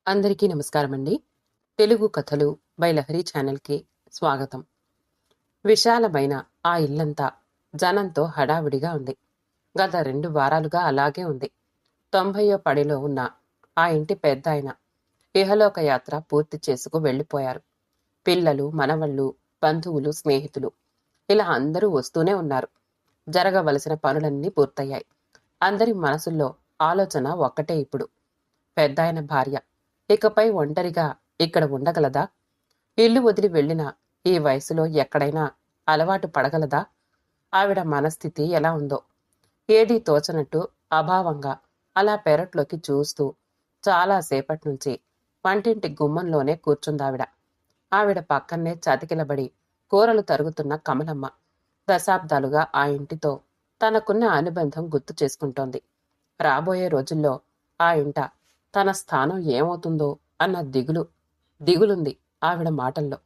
అందరికీ నమస్కారమండి. తెలుగు కథలు బై లహరి ఛానల్కి స్వాగతం. విశాలమైన ఆ ఇల్లంతా జనంతో హడావిడిగా ఉంది. గత 2 వారాలుగా అలాగే ఉంది. 90వ పడిలో ఉన్న ఆ ఇంటి పెద్దాయన ఇహలోక యాత్ర పూర్తి చేసుకు వెళ్ళిపోయారు. పిల్లలు, మనవళ్ళు, బంధువులు, స్నేహితులు ఇలా అందరూ వస్తూనే ఉన్నారు. జరగవలసిన పనులన్నీ పూర్తయ్యాయి. అందరి మనసుల్లో ఆలోచన ఒక్కటే ఇప్పుడు. పెద్దాయన భార్య ఇకపై ఒంటరిగా ఇక్కడ ఉండగలదా? ఇల్లు వదిలి వెళ్లిన ఈ వయసులో ఎక్కడైనా అలవాటు పడగలదా? ఆవిడ మనస్థితి ఎలా ఉందో ఏదీ తోచనట్టు అభావంగా అలా పెరట్లోకి చూస్తూ చాలాసేపటి నుంచి వంటింటి గుమ్మంలోనే కూర్చుందావిడ. ఆవిడ పక్కనే చతికిలబడి కూరలు తరుగుతున్న కమలమ్మ దశాబ్దాలుగా ఆ ఇంటితో తనకున్న అనుబంధం గుర్తు చేసుకుంటోంది. రాబోయే రోజుల్లో ఆ ఇంట తన స్థానం ఏమవుతుందో అన్న దిగులుంది ఆవిడ మాటల్లో.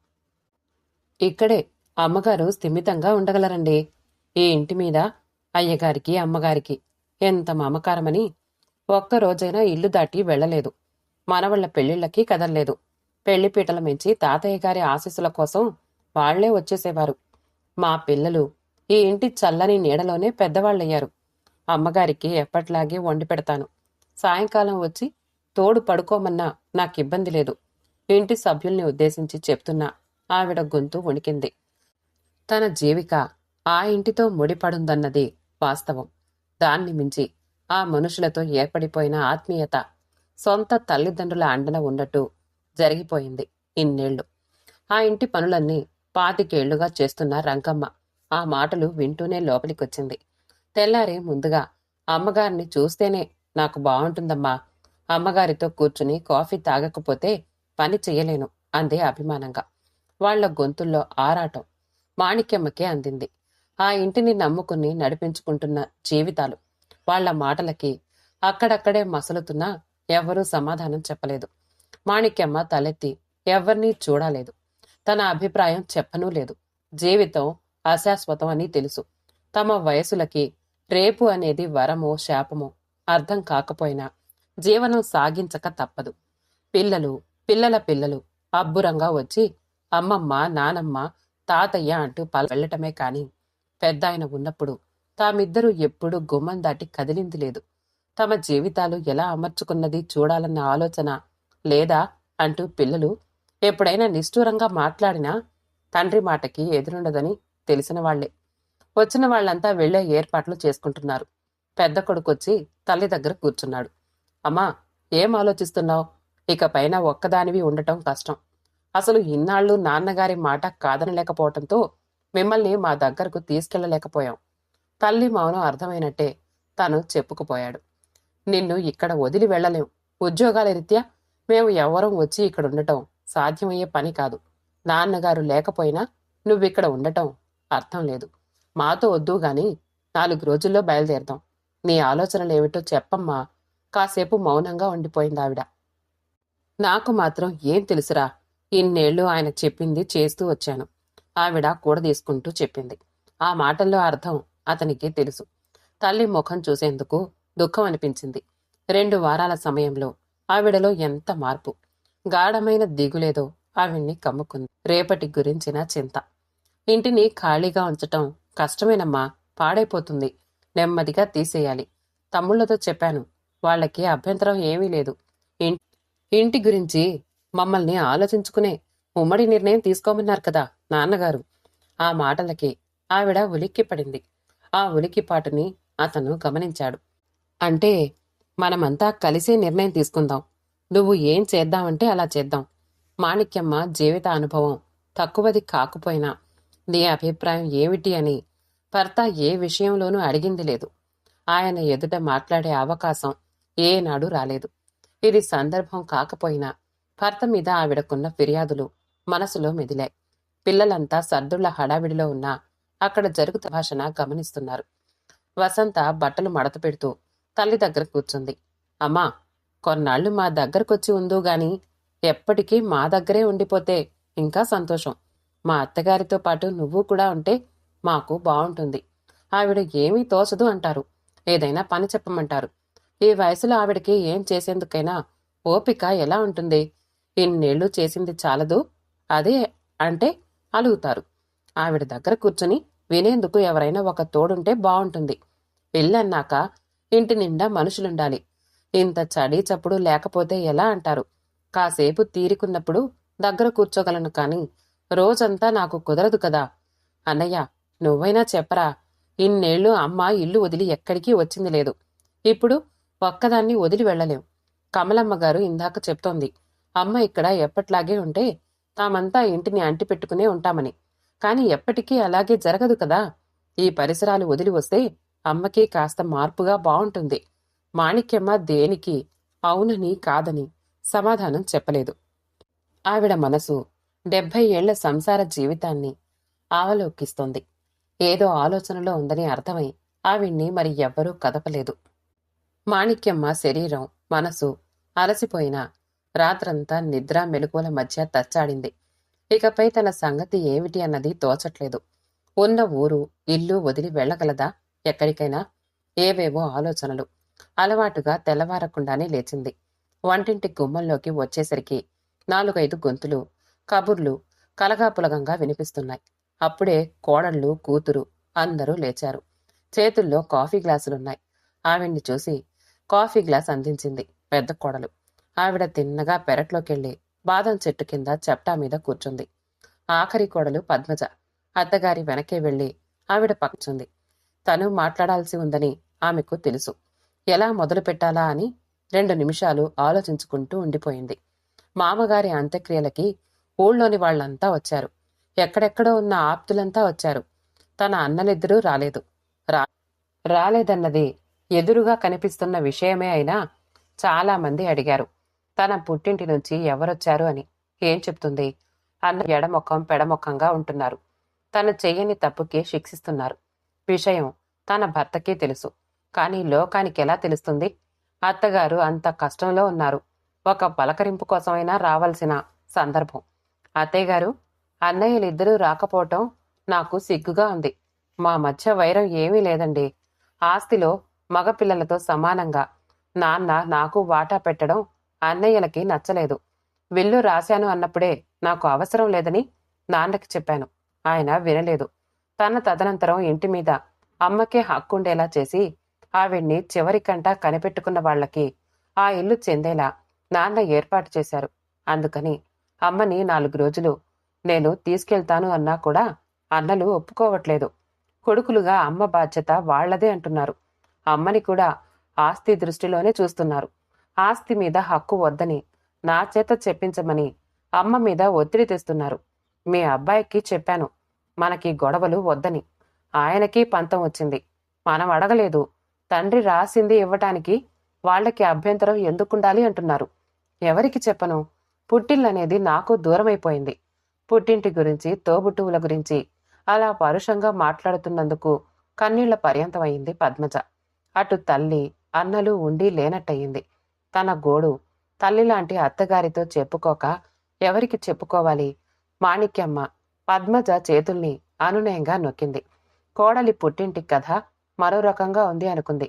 ఇక్కడే అమ్మగారు స్థిమితంగా ఉండగలరండి. ఈ ఇంటి మీద అయ్యగారికి, అమ్మగారికి ఎంత మమకారమని ఒక్కరోజైనా ఇల్లు దాటి వెళ్లలేదు. మనవళ్ల పెళ్లిళ్లకి కదల్లేదు. పెళ్లిపీటల మించి తాతయ్య గారి ఆశీస్సుల కోసం వాళ్లే వచ్చేసేవారు. మా పిల్లలు ఈ ఇంటి చల్లని నీడలోనే పెద్దవాళ్లయ్యారు. అమ్మగారికి ఎప్పట్లాగే వండి పెడతాను. సాయంకాలం వచ్చి తోడు పడుకోమన్నా నాకిబ్బంది లేదు. ఇంటి సభ్యుల్ని ఉద్దేశించి చెప్తున్నా ఆవిడ గొంతు వణికింది. తన జీవిక ఆ ఇంటితో ముడిపడుందన్నది వాస్తవం. దాన్ని మించి ఆ మనుషులతో ఏర్పడిపోయిన ఆత్మీయత సొంత తల్లిదండ్రుల అండన ఉన్నట్టు జరిగిపోయింది ఇన్నేళ్లు. ఆ ఇంటి పనులన్నీ 25 ఏళ్లుగా చేస్తున్న రంగమ్మ ఆ మాటలు వింటూనే లోపలికొచ్చింది. తెల్లారి ముందుగా అమ్మగారిని చూస్తేనే నాకు బావుంటుందమ్మా. అమ్మగారితో కూర్చుని కాఫీ తాగకపోతే పని చెయ్యలేను అందే అభిమానంగా. వాళ్ల గొంతుల్లో ఆరాటం మాణిక్యమ్మకే అందింది. ఆ ఇంటిని నమ్ముకుని నడిపించుకుంటున్న జీవితాలు. వాళ్ల మాటలకి అక్కడక్కడే మసలుతున్నా ఎవ్వరూ సమాధానం చెప్పలేదు. మాణిక్యమ్మ తలెత్తి ఎవ్వర్నీ చూడలేదు. తన అభిప్రాయం చెప్పనూ లేదు. జీవితం అశాశ్వతం అని తెలుసు. తమ వయసులకి రేపు అనేది వరమో శాపమో అర్థం కాకపోయినా జీవనం సాగించక తప్పదు. పిల్లల పిల్లలు అబ్బురంగా వచ్చి అమ్మమ్మ, నానమ్మ, తాతయ్య అంటూ వెళ్ళటమే కాని పెద్దాయన ఉన్నప్పుడు తామిద్దరూ ఎప్పుడూ గుమ్మం దాటి కదిలింది లేదు. తమ జీవితాలు ఎలా అమర్చుకున్నది చూడాలన్న ఆలోచన లేదా అంటూ పిల్లలు ఎప్పుడైనా నిష్ఠూరంగా మాట్లాడినా తండ్రి మాటకి ఎదురుండదని తెలిసిన వాళ్లే. వచ్చిన వాళ్లంతా వెళ్లే ఏర్పాట్లు చేసుకుంటున్నారు. పెద్ద కొడుకొచ్చి తల్లి దగ్గర కూర్చున్నాడు. అమ్మా, ఏం ఆలోచిస్తున్నావు? ఇక పైన ఒక్కదానివి ఉండటం కష్టం. అసలు ఇన్నాళ్ళు నాన్నగారి మాట కాదనలేకపోవటంతో మిమ్మల్ని మా దగ్గరకు తీసుకెళ్లలేకపోయాం. తల్లి మౌనం అర్థమైనట్టే తను చెప్పుకుపోయాడు. నిన్ను ఇక్కడ వదిలి వెళ్లలేం. ఉద్యోగాల రీత్యా మేము ఎవ్వరం వచ్చి ఇక్కడుండటం సాధ్యమయ్యే పని కాదు. నాన్నగారు లేకపోయినా నువ్విక్కడ ఉండటం అర్థం లేదు. మాతో వద్దు గాని 4 రోజుల్లో బయలుదేరదాం. నీ ఆలోచనలేమిటో చెప్పమ్మా. కాసేపు మౌనంగా ఉండిపోయిందావిడ. నాకు మాత్రం ఏం తెలుసురా. ఇన్నేళ్లు ఆయన చెప్పింది చేస్తూ వచ్చాను. ఆవిడ కూడదీసుకుంటూ చెప్పింది. ఆ మాటల్లో అర్థం అతనికి తెలుసు. తల్లి ముఖం చూసేందుకు దుఃఖం అనిపించింది. 2 వారాల సమయంలో ఆవిడలో ఎంత మార్పు! గాఢమైన దిగులేదో ఆవిడ్ని కమ్ముకుంది. రేపటి గురించిన చింత. ఇంటిని ఖాళీగా ఉంచటం కష్టమేనమ్మా. పాడైపోతుంది. నెమ్మదిగా తీసేయాలి. తమ్ముళ్లతో చెప్పాను. వాళ్లకి అభ్యంతరం ఏమీ లేదు. ఇంటి గురించి మమ్మల్ని ఆలోచించుకునే ఉమ్మడి నిర్ణయం తీసుకోమన్నారు కదా నాన్నగారు. ఆ మాటలకి ఆవిడ ఉలిక్కిపడింది. ఆ ఉలికిపాటుని అతను గమనించాడు. అంటే మనమంతా కలిసే నిర్ణయం తీసుకుందాం. నువ్వు ఏం చేద్దామంటే అలా చేద్దాం. మాణిక్యమ్మ జీవిత అనుభవం తక్కువది కాకపోయినా నీ అభిప్రాయం ఏమిటి అని భర్త ఏ విషయంలోనూ అడిగింది లేదు. ఆయన ఎదుట మాట్లాడే అవకాశం ఏనాడు రాలేదు. ఇది సందర్భం కాకపోయినా భర్త మీద ఆవిడకున్న ఫిర్యాదులు మనసులో మెదిలాయి. పిల్లలంతా సర్దుళ్ల హడావిడిలో ఉన్నా అక్కడ జరుగుతున్న భాషణ గమనిస్తున్నారు. వసంత బట్టలు మడత పెడుతూ తల్లి దగ్గర కూర్చుంది. అమ్మా, కొన్నాళ్లు మా దగ్గరకొచ్చి ఉందూగాని ఎప్పటికీ మా దగ్గరే ఉండిపోతే ఇంకా సంతోషం. మా అత్తగారితో పాటు నువ్వు కూడా ఉంటే మాకు బావుంటుంది. ఆవిడ ఏమీ తోచదు అంటారు. ఏదైనా పని చెప్పమంటారు. ఈ వయసులో ఆవిడకి ఏం చేసేందుకైనా ఓపిక ఎలా ఉంటుంది? ఇన్నేళ్లు చేసింది చాలదు. అదే అంటే అలుగుతారు. ఆవిడ దగ్గర కూర్చుని వినేందుకు ఎవరైనా ఒక తోడుంటే బావుంటుంది. పెళ్ళన్నాక ఇంటి నిండా మనుషులుండాలి. ఇంత చడీ చప్పుడు లేకపోతే ఎలా అంటారు. కాసేపు తీరికున్నప్పుడు దగ్గర కూర్చోగలను కాని రోజంతా నాకు కుదరదు కదా. అన్నయ్య, నువ్వైనా చెప్పరా. ఇన్నేళ్లు అమ్మ ఇల్లు వదిలి ఎక్కడికి వచ్చింది లేదు. ఇప్పుడు ఒక్కదాన్ని వదిలి వెళ్ళలేం. కమలమ్మ గారు ఇందాక చెప్తోంది, అమ్మ ఇక్కడ ఎప్పట్లాగే ఉంటే తామంతా ఇంటిని అంటిపెట్టుకునే ఉంటామని. కాని ఎప్పటికీ అలాగే జరగదు కదా. ఈ పరిసరాలు వదిలి వస్తే అమ్మకి కాస్త మార్పుగా బావుంటుంది. మాణిక్యమ్మ దేనికి అవునని కాదని సమాధానం చెప్పలేదు. ఆవిడ మనసు 70 ఏళ్ల సంసార జీవితాన్ని ఆవలోకిస్తోంది. ఏదో ఆలోచనలో ఉందని అర్థమై ఆవిడ్ని మరి ఎవ్వరూ కదపలేదు. మాణిక్యమ్మ శరీరం, మనసు అలసిపోయినా రాత్రంతా నిద్ర మెలకువల మధ్య తచ్చాడింది. ఇకపై తన సంగతి ఏమిటి అన్నది తోచట్లేదు. ఉన్న ఊరు, ఇల్లు వదిలి వెళ్ళగలదా ఎక్కడికైనా? ఏవేవో ఆలోచనలు. అలవాటుగా తెల్లవారకుండానే లేచింది. వంటింటి గుమ్మంలోకి వచ్చేసరికి 4-5 గొంతులు, కబుర్లు కలగాపులగంగా వినిపిస్తున్నాయి. అప్పుడే కోడళ్ళు, కూతురు అందరూ లేచారు. చేతుల్లో కాఫీ గ్లాసులున్నాయి. ఆవిడ్ని చూసి కాఫీ గ్లాస్ అందించింది పెద్ద కోడలు. ఆవిడ తిన్నగా పెరట్లోకెళ్ళి బాదం చెట్టు కింద చెప్టా మీద కూర్చుంది. ఆఖరి కోడలు పద్మజ అత్తగారి వెనకే వెళ్లి ఆవిడ పక్చుంది. తను మాట్లాడాల్సి ఉందని ఆమెకు తెలుసు. ఎలా మొదలు పెట్టాలా అని 2 నిమిషాలు ఆలోచించుకుంటూ ఉండిపోయింది. మామగారి అంత్యక్రియలకి ఊళ్ళోని వాళ్లంతా వచ్చారు. ఎక్కడెక్కడో ఉన్న ఆప్తులంతా వచ్చారు. తన అన్నలిద్దరూ రాలేదు. రాలేదన్నది ఎదురుగా కనిపిస్తున్న విషయమే అయినా చాలామంది అడిగారు, తన పుట్టింటి నుంచి ఎవరొచ్చారు అని. ఏం చెప్తుంది? అన్న ఎడమొఖం పెడమొఖంగా ఉంటున్నారు. తను చెయ్యని తప్పుకి శిక్షిస్తున్నారు. విషయం తన భర్తకే తెలుసు. కాని లోకానికి ఎలా తెలుస్తుంది? అత్తగారు అంత కష్టంలో ఉన్నారు. ఒక పలకరింపు కోసమైనా రావాల్సిన సందర్భం. అత్తయ్యగారు, అన్నయ్యలిద్దరూ రాకపోవటం నాకు సిగ్గుగా ఉంది. మా మధ్య వైరం ఏమీ లేదండి. ఆస్తిలో మగపిల్లలతో సమానంగా నాన్న నాకు వాటా పెట్టడం అన్నయ్యలకి నచ్చలేదు. విల్లు రాశాను అన్నప్పుడే నాకు అవసరం లేదని నాన్నకి చెప్పాను. ఆయన వినలేదు. తన తదనంతరం ఇంటి మీద అమ్మకే హక్కుండేలా చేసి ఆవిడ్ని చివరికంటా కనిపెట్టుకున్న వాళ్లకి ఆ ఇల్లు చెందేలా నాన్న ఏర్పాటు చేశారు. అందుకని అమ్మని 4 రోజులు నేను తీసుకెళ్తాను అన్నా కూడా అన్నలు ఒప్పుకోవట్లేదు. కొడుకులుగా అమ్మ బాధ్యత వాళ్లదే అంటున్నారు. అమ్మని కూడా ఆస్తి దృష్టిలోనే చూస్తున్నారు. ఆస్తి మీద హక్కు వద్దని నా చేత చెప్పించమని అమ్మ మీద ఒత్తిడి తెస్తున్నారు. మీ అబ్బాయికి చెప్పాను, మనకి గొడవలు వద్దని. ఆయనకి పంతం వచ్చింది. మనం అడగలేదు. తండ్రి రాసింది ఇవ్వటానికి వాళ్లకి అభ్యంతరం ఎందుకుండాలి అంటున్నారు. ఎవరికి చెప్పను? పుట్టిల్లనేది నాకు దూరమైపోయింది. పుట్టింటి గురించి, తోబుట్టువుల గురించి అలా పరుషంగా మాట్లాడుతున్నందుకు కన్నీళ్ల పర్యంతమైంది పద్మజ. అటు తల్లి, అన్నలు ఉండి లేనట్టయింది. తన గోడు తల్లిలాంటి అత్తగారితో చెప్పుకోక ఎవరికి చెప్పుకోవాలి? మాణిక్యమ్మ పద్మజ చేతుల్ని అనునయంగా నొక్కింది. కోడలి పుట్టింటి కథ మరో రకంగా ఉంది అనుకుంది.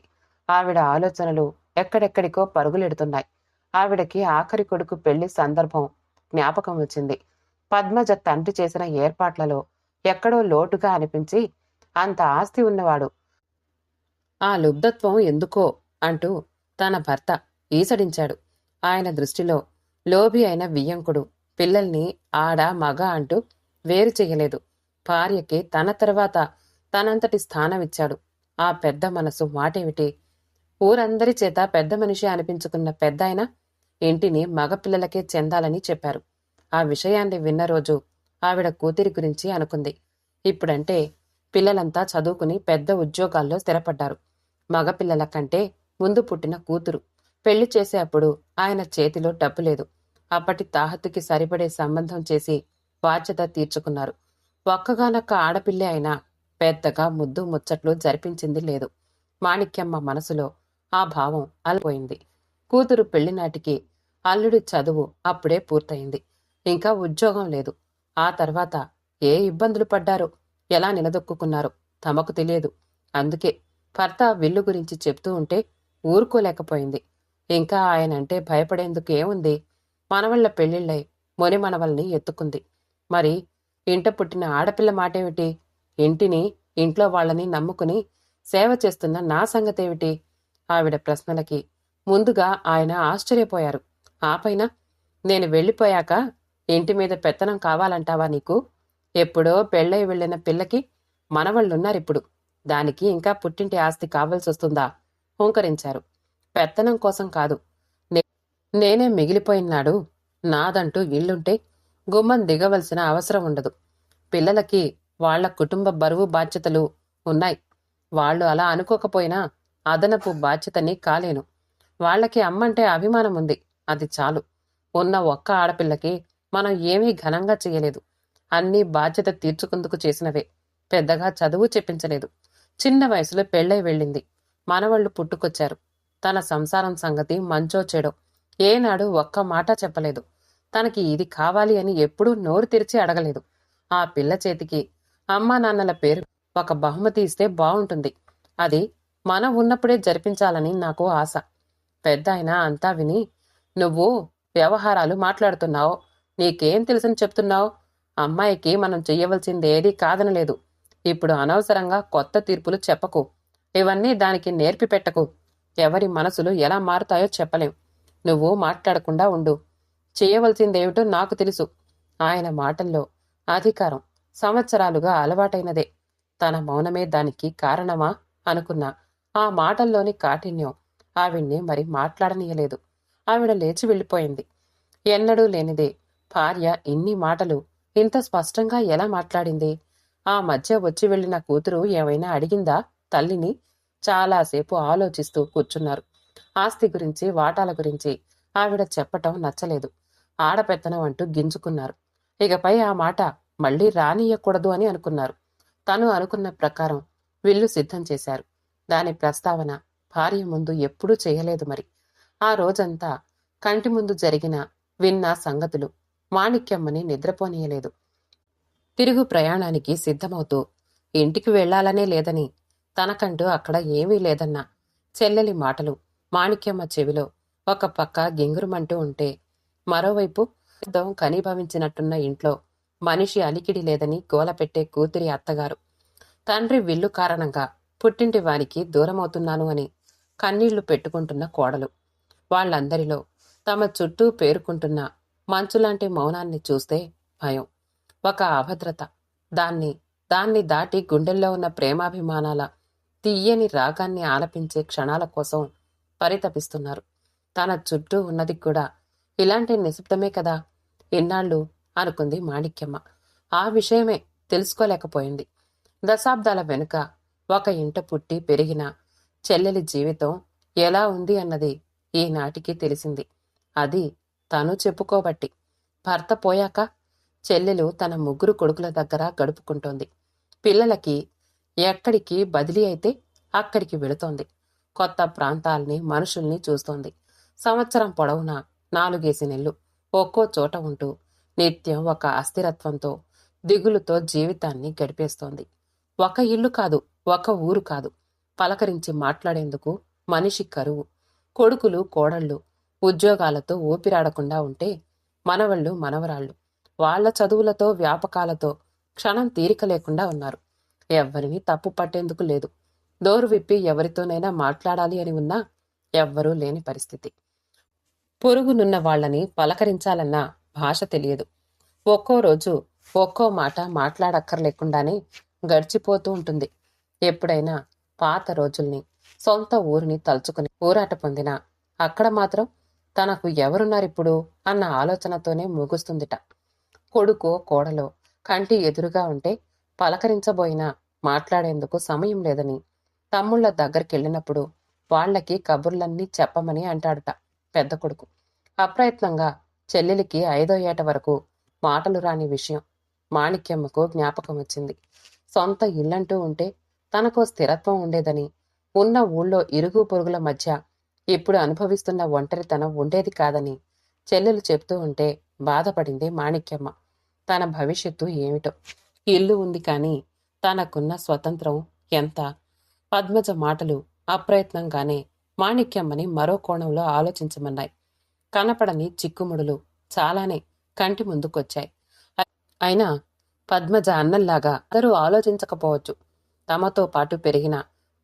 ఆవిడ ఆలోచనలు ఎక్కడెక్కడికో పరుగులెడుతున్నాయి. ఆవిడకి ఆఖరి కొడుకు పెళ్లి సందర్భం జ్ఞాపకం వచ్చింది. పద్మజ తండ్రి చేసిన ఏర్పాట్లలో ఎక్కడో లోటుగా అనిపించి, అంత ఆస్తి ఉన్నవాడు ఆ లుబ్ధత్వం ఎందుకో అంటూ తన భర్త ఈసడించాడు. ఆయన దృష్టిలో లోభి అయిన వియ్యంకుడు పిల్లల్ని ఆడ మగ అంటూ వేరు చెయ్యలేదు. భార్యకి తన తర్వాత తనంతటి స్థానమిచ్చాడు. ఆ పెద్ద మనసు మాటేమిటి? ఊరందరి చేత పెద్ద మనిషి అనిపించుకున్న పెద్దాయన ఇంటిని మగపిల్లలకే చెందాలని చెప్పారు. ఆ విషయాన్ని విన్న రోజు ఆవిడ కూతురి గురించి అనుకుంది. ఇప్పుడంటే పిల్లలంతా చదువుకుని పెద్ద ఉద్యోగాల్లో స్థిరపడ్డారు. మగపిల్లల కంటే ముందు పుట్టిన కూతురు. పెళ్లి చేసే అప్పుడు ఆయన చేతిలో డబ్బు లేదు. అప్పటి తాహతుకి సరిపడే సంబంధం చేసి బాధ్యత తీర్చుకున్నారు. ఒక్కగానొక్క ఆడపిల్లే అయినా పెద్దగా ముద్దు ముచ్చట్లు జరిపించింది లేదు. మాణిక్యమ్మ మనసులో ఆ భావం అలపోయింది. కూతురు పెళ్లినాటికి అల్లుడి చదువు అప్పుడే పూర్తయింది. ఇంకా ఉద్యోగం లేదు. ఆ తర్వాత ఏ ఇబ్బందులు పడ్డారో, ఎలా నిలదొక్కున్నారో తమకు తెలియదు. అందుకే భర్త విల్లు గురించి చెప్తూ ఉంటే ఊరుకోలేకపోయింది. ఇంకా ఆయనంటే భయపడేందుకు ఏముంది? మనవళ్ళ పెళ్ళిళ్ళై ముని మనవల్ని ఎత్తుకుంది. మరి ఇంట పుట్టిన ఆడపిల్ల మాటేమిటి? ఇంటిని, ఇంట్లో వాళ్ళని నమ్ముకుని సేవ చేస్తున్న నా సంగతేమిటి? ఆవిడ ప్రశ్నలకి ముందుగా ఆయన ఆశ్చర్యపోయారు. ఆపైన నేను వెళ్ళిపోయాక ఇంటి మీద పెత్తనం కావాలంటావా నీకు? ఎప్పుడో పెళ్ళై వెళ్ళిన పిల్లకి మనవళ్ళున్నారిప్పుడు. దానికి ఇంకా పుట్టింటి ఆస్తి కావాల్సొస్తుందా? హూంకరించారు. పెత్తనం కోసం కాదు. నేనే మిగిలిపోయినాడు. నాదంటూ ఇల్లుంటే గుమ్మం దిగవలసిన అవసరం ఉండదు. పిల్లలకి వాళ్ల కుటుంబ బరువు బాధ్యతలు ఉన్నాయి. వాళ్ళు అలా అనుకోకపోయినా అదనపు బాధ్యతని కాలేను. వాళ్లకి అమ్మంటే అభిమానం ఉంది. అది చాలు. ఉన్న ఒక్క ఆడపిల్లకి మనం ఏమీ ఘనంగా చెయ్యలేదు. అన్నీ బాధ్యత తీర్చుకుందుకు చేసినవే. పెద్దగా చదువు చెప్పించలేదు. చిన్న వయసులో పెళ్ళై వెళ్ళింది. మనవళ్ళు పుట్టుకొచ్చారు. తన సంసారం సంగతి మంచో చెడో ఏనాడు ఒక్క మాట చెప్పలేదు. తనకి ఇది కావాలి అని ఎప్పుడూ నోరు తెరిచి అడగలేదు. ఆ పిల్ల చేతికి అమ్మా నాన్నల పేరు ఒక బహుమతి ఇస్తే బావుంటుంది. అది మనం ఉన్నప్పుడే జరిపించాలని నాకు ఆశ. పెద్దాయన అంతా విని, నువ్వు వ్యవహారాలు మాట్లాడుతున్నావు. నీకేం తెలుసని చెప్తున్నావు? అమ్మాయికి మనం చెయ్యవలసిందేదీ కాదనలేదు. ఇప్పుడు అనవసరంగా కొత్త తీర్పులు చెప్పకు. ఇవన్నీ దానికి నేర్పి పెట్టకు. ఎవరి మనసులు ఎలా మారుతాయో చెప్పలేం. నువ్వు మాట్లాడకుండా ఉండు. చేయవలసిందేమిటో నాకు తెలుసు. ఆయన మాటల్లో అధికారం సంవత్సరాలుగా అలవాటైనదే. తన మౌనమే దానికి కారణమా అనుకున్నా. ఆ మాటల్లోని కాఠిన్యం ఆవిడ్ని మరి మాట్లాడనీయలేదు. ఆవిడ లేచి వెళ్ళిపోయింది. ఎన్నడూ లేనిదే భార్య ఇన్ని మాటలు ఇంత స్పష్టంగా ఎలా మాట్లాడింది? ఆ మధ్య వచ్చి వెళ్లిన కూతురు ఏమైనా అడిగిందా తల్లిని? చాలాసేపు ఆలోచిస్తూ కూర్చున్నారు. ఆస్తి గురించి, వాటాల గురించి ఆవిడ చెప్పటం నచ్చలేదు. ఆడపెత్తనం అంటూ గింజుకున్నారు. ఇకపై ఆ మాట మళ్లీ రానియకూడదు అని అనుకున్నారు. తను అనుకున్న ప్రకారం విల్లు సిద్ధం చేశారు. దాని ప్రస్తావన భార్య ముందు ఎప్పుడూ చేయలేదు మరి. ఆ రోజంతా కంటి ముందు జరిగిన విన్న సంగతులు మాణిక్యమ్మని నిద్రపోనీయలేదు. తిరుగు ప్రయాణానికి సిద్ధమవుతూ ఇంటికి వెళ్లాలనే లేదని, తనకంటూ అక్కడ ఏమీ లేదన్న చెల్లెలి మాటలు మాణిక్యమ్మ చెవిలో ఒక పక్క గింగురుమంటూ ఉంటే, మరోవైపు కనీభవించినట్టున్న ఇంట్లో మనిషి అలికిడి లేదని గోలపెట్టే కూతురి అత్తగారు, తండ్రి విల్లు కారణంగా పుట్టింటి వారికి దూరమవుతున్నాను అని కన్నీళ్లు పెట్టుకుంటున్న కోడలు, వాళ్లందరిలో తమ చుట్టూ పేరుకుంటున్న మంచులాంటి మౌనాన్ని చూస్తే భయం, ఒక అభద్రత. దాన్ని దాటి గుండెల్లో ఉన్న ప్రేమాభిమానాల తీయని రాగాన్ని ఆలపించే క్షణాల కోసం పరితపిస్తున్నారు. తన చుట్టూ ఉన్నది కూడా ఇలాంటి నిశ్శబ్దమే కదా ఇన్నాళ్ళు అనుకుంది మాణిక్యమ్మ. ఆ విషయమే తెలుసుకోలేకపోయింది. దశాబ్దాల వెనుక ఒక ఇంట పుట్టి పెరిగిన చెల్లెలి జీవితం ఎలా ఉంది అన్నది ఈనాటికి తెలిసింది. అది తను చెప్పుకోబట్టి. భర్త పోయాక చెల్లెలు తన ముగ్గురు కొడుకుల దగ్గర గడుపుకుంటోంది. పిల్లలకి ఎక్కడికి బదిలీ అయితే అక్కడికి వెళుతోంది. కొత్త ప్రాంతాల్ని, మనుషుల్ని చూస్తోంది. సంవత్సరం పొడవునా 4 నెలలు ఒక్కో చోట ఉంటూ నిత్యం ఒక అస్థిరత్వంతో, దిగులుతో జీవితాన్ని గడిపేస్తోంది. ఒక ఇల్లు కాదు, ఒక ఊరు కాదు. పలకరించి మాట్లాడేందుకు మనిషి కరువు. కొడుకులు, కోడళ్ళు ఉద్యోగాలతో ఊపిరాడకుండా ఉంటే మనవళ్ళు, మనవరాళ్ళు వాళ్ల చదువులతో, వ్యాపకాలతో క్షణం తీరిక లేకుండా ఉన్నారు. ఎవ్వరినీ తప్పు పట్టేందుకు లేదు. నోరు విప్పి ఎవరితోనైనా మాట్లాడాలి అని ఉన్నా ఎవ్వరూ లేని పరిస్థితి. పొరుగునున్న వాళ్లని పలకరించాలన్న భాష తెలియదు. ఒక్కో రోజు ఒక్కో మాట మాట్లాడక్కర్లేకుండానే గడిచిపోతూ ఉంటుంది. ఎప్పుడైనా పాత రోజుల్ని, సొంత ఊరిని తలుచుకుని ఊరాట పొందినా అక్కడ మాత్రం తనకు ఎవరున్నారిప్పుడు అన్న ఆలోచనతోనే ముగుస్తుందిట. కొడుకో, కోడలో కంటి ఎదురుగా ఉంటే పలకరించబోయినా మాట్లాడేందుకు సమయం లేదని, తమ్ముళ్ల దగ్గరికెళ్ళినప్పుడు వాళ్లకి కబుర్లన్నీ చెప్పమని అంటాడుట పెద్ద కొడుకు. అప్రయత్నంగా చెల్లెలికి 5వ ఏట వరకు మాటలు రాని విషయం మాణిక్యమ్మకు జ్ఞాపకం వచ్చింది. సొంత ఇల్లంటూ ఉంటే తనకో స్థిరత్వం ఉండేదని, ఉన్న ఊళ్ళో ఇరుగు పొరుగుల మధ్య ఇప్పుడు అనుభవిస్తున్న ఒంటరితనం ఉండేది కాదని చెల్లెలు చెప్తూ ఉంటే బాధపడింది మాణిక్యమ్మ. తన భవిష్యత్తు ఏమిటో. ఇల్లు ఉంది కాని తనకున్న స్వతంత్రం ఎంత? పద్మజ మాటలు అప్రయత్నంగానే మాణిక్యమ్మని మరో కోణంలో ఆలోచించమన్నాయి. కనపడని చిక్కుముడులు చాలానే కంటి ముందుకొచ్చాయి. అయినా పద్మజ అన్నంలాగా అందరూ ఆలోచించకపోవచ్చు. తమతో పాటు పెరిగిన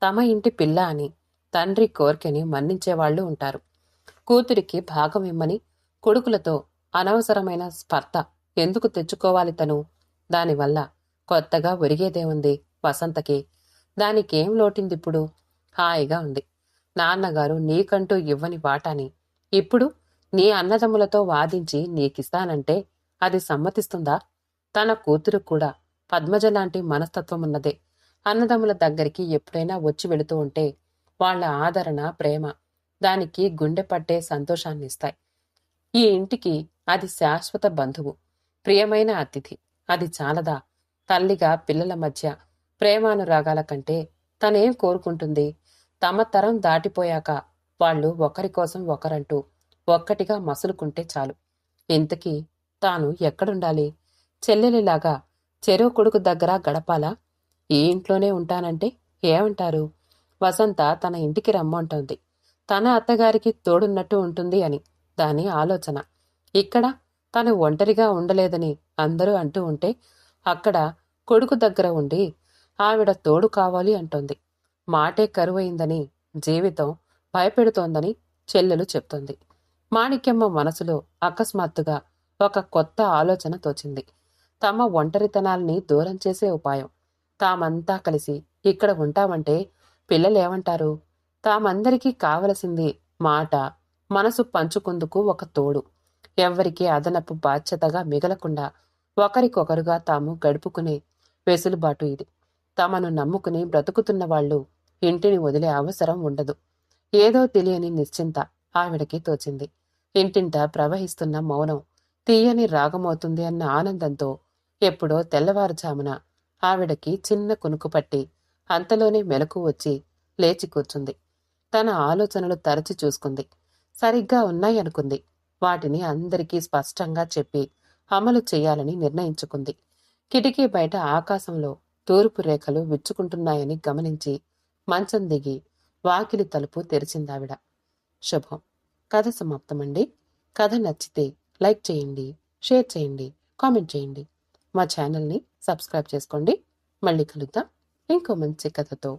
తమ ఇంటి పిల్ల అని తండ్రి కోర్కెని మన్నించేవాళ్లు ఉంటారు. కూతురికి భాగం ఇమ్మని కొడుకులతో అనవసరమైన స్పర్ధ ఎందుకు తెచ్చుకోవాలి తను? దానివల్ల కొత్తగా ఒరిగేదేముంది వసంతకి? దానికేం లోటిందిప్పుడు? హాయిగా ఉంది. నాన్నగారు నీకంటూ ఇవ్వని వాటాని ఇప్పుడు నీ అన్నదమ్ములతో వాదించి నీకిస్తానంటే అది సమ్మతిస్తుందా? తన కూతురు కూడా పద్మజ లాంటి మనస్తత్వమున్నదే. అన్నదమ్ముల దగ్గరికి ఎప్పుడైనా వచ్చి వెళుతూ ఉంటే వాళ్ల ఆదరణ, ప్రేమ దానికి గుండె పట్టే సంతోషాన్నిస్తాయి. ఈ ఇంటికి అది శాశ్వత బంధువు, ప్రియమైన అతిథి. అది చాలదా? తల్లిగా పిల్లల మధ్య ప్రేమానురాగాల కంటే తనేం కోరుకుంటుంది? తమ తరం దాటిపోయాక వాళ్ళు ఒకరి కోసం ఒకరంటూ ఒక్కటిగా మసులుకుంటే చాలు. ఇంతకీ తాను ఎక్కడుండాలి? చెల్లెలిలాగా చెరో కొడుకు దగ్గర గడపాలా? ఈ ఇంట్లోనే ఉంటానంటే ఏమంటారు? వసంత తన ఇంటికి రమ్మంటోంది. తన అత్తగారికి తోడున్నట్టు ఉంటుంది అని దాని ఆలోచన. ఇక్కడ తను ఒంటరిగా ఉండలేదని అందరూ అంటూ ఉంటే అక్కడ కొడుకు దగ్గర ఉండి ఆవిడ తోడు కావాలి అంటోంది. మాటే కరువైందని, జీవితం భయపెడుతోందని చెల్లెలు చెప్తోంది. మాణిక్యమ్మ మనసులో అకస్మాత్తుగా ఒక కొత్త ఆలోచన తోచింది. తమ ఒంటరితనాల్ని దూరం చేసే ఉపాయం. తామంతా కలిసి ఇక్కడ ఉంటామంటే పిల్లలేమంటారు? తామందరికీ కావలసింది మాట, మనసు పంచుకుందుకు ఒక తోడు. ఎవ్వరికీ అదనపు బాధ్యతగా మిగలకుండా ఒకరికొకరుగా తాము గడుపుకునే వెసులుబాటు ఇది. తమను నమ్ముకుని బ్రతుకుతున్న వాళ్ళు ఇంటిని వదిలే అవసరం ఉండదు. ఏదో తెలియని నిశ్చింత ఆవిడకి తోచింది. ఇంటింట ప్రవహిస్తున్న మౌనం తీయని రాగమవుతుంది అన్న ఆనందంతో ఎప్పుడో తెల్లవారుజామున ఆవిడకి చిన్న కునుకు పట్టి అంతలోనే మెలకు వచ్చి లేచి కూర్చుంది. తన ఆలోచనలు తరచి చూసుకుంది. సరిగ్గా ఉన్నాయనుకుంది. వాటిని అందరికీ స్పష్టంగా చెప్పి అమలు చేయాలని నిర్ణయించుకుంది. కిటికీ బయట ఆకాశంలో తూర్పు రేఖలు విచ్చుకుంటున్నాయని గమనించి మంచం దిగి వాకిలి తలుపు తెరిచిందావిడ. శుభం. కథ సమాప్తమండి. కథ నచ్చితే లైక్ చేయండి, షేర్ చేయండి, కామెంట్ చేయండి. మా ఛానల్ని సబ్స్క్రైబ్ చేసుకోండి. మళ్ళీ కలుద్దాం ఇంకో మంచి కథతో.